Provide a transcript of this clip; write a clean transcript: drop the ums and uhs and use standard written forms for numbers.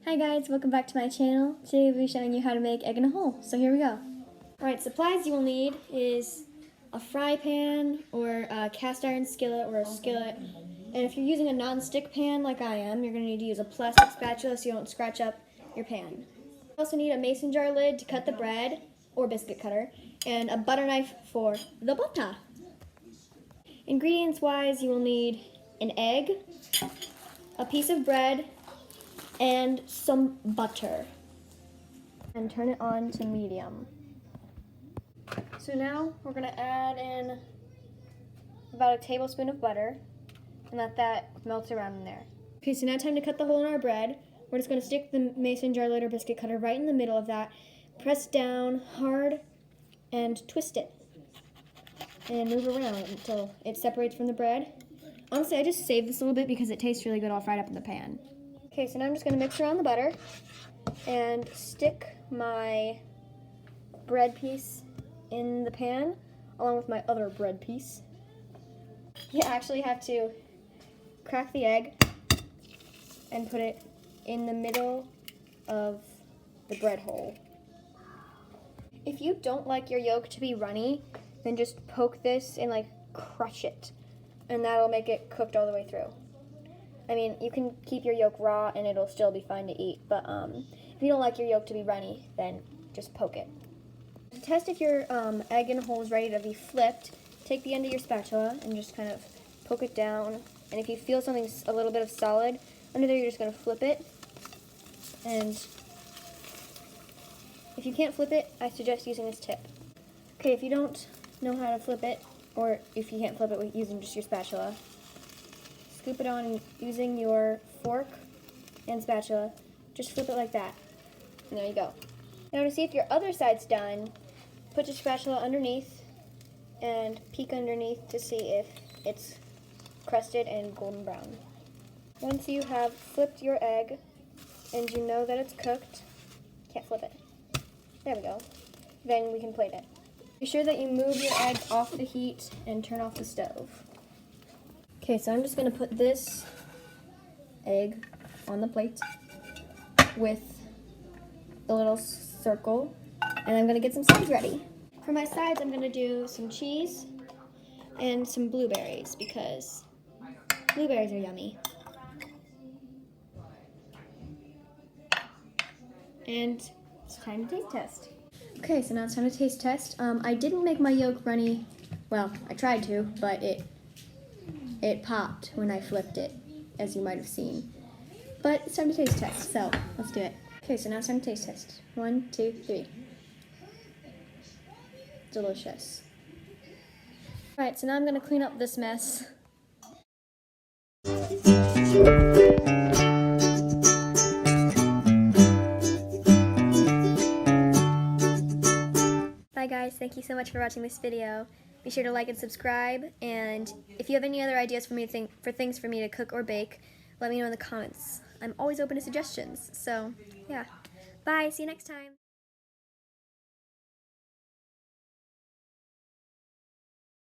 Hi guys, welcome back to my channel. Today we'll be showing you how to make egg in a hole. So here we go. Alright, supplies you will need is a fry pan or a cast iron skillet or a skillet. And if you're using a non-stick pan like I am, you're going to need to use a plastic spatula so you don't scratch up your pan. You also need a mason jar lid to cut the bread or biscuit cutter and a butter knife for the butter. Ingredients wise, you will need an egg, a piece of bread, and some butter. And turn it on to medium. So now we're going to add in about a tablespoon of butter and let that melt around in there. Okay, so now time to cut the hole in our bread. We're just going to stick the mason jar lid or biscuit cutter right in the middle of that, press down hard, and twist it. And move around until it separates from the bread. Honestly, I just saved this a little bit because it tastes really good all fried up in the pan. Okay, so now I'm just going to mix around the butter and stick my bread piece in the pan along with my other bread piece. You actually have to crack the egg and put it in the middle of the bread hole. If you don't like your yolk to be runny, then just poke this and crush it, and that'll make it cooked all the way through. I mean, you can keep your yolk raw and it'll still be fine to eat, but if you don't like your yolk to be runny, then just poke it. To test if your egg in the hole is ready to be flipped, take the end of your spatula and just kind of poke it down. And if you feel something a little bit of solid under there, you're just going to flip it. And if you can't flip it, I suggest using this tip. Okay, if you don't know how to flip it, or if you can't flip it with using just your spatula, scoop it on using your fork and spatula. Just flip it like that. And there you go. Now to see if your other side's done, put your spatula underneath and peek underneath to see if it's crusted and golden brown. Once you have flipped your egg and you know that it's cooked, can't flip it. There we go. Then we can plate it. Be sure that you move your egg off the heat and turn off the stove. Okay, so I'm just going to put this egg on the plate with the little circle, and I'm going to get some sides ready. For my sides, I'm going to do some cheese and some blueberries because blueberries are yummy. And it's time to taste test. Okay, so now it's time to taste test. I didn't make my yolk runny. Well, I tried to, but it popped when I flipped it, as you might have seen. But it's time to taste test, so let's do it. Okay, so now it's time to taste test. 1, 2, 3. Delicious. Alright, so now I'm going to clean up this mess. Bye guys, thank you so much for watching this video. Be sure to like and subscribe, and if you have any other ideas for things for me to cook or bake, let me know in the comments. I'm always open to suggestions, so yeah. Bye, see you next time.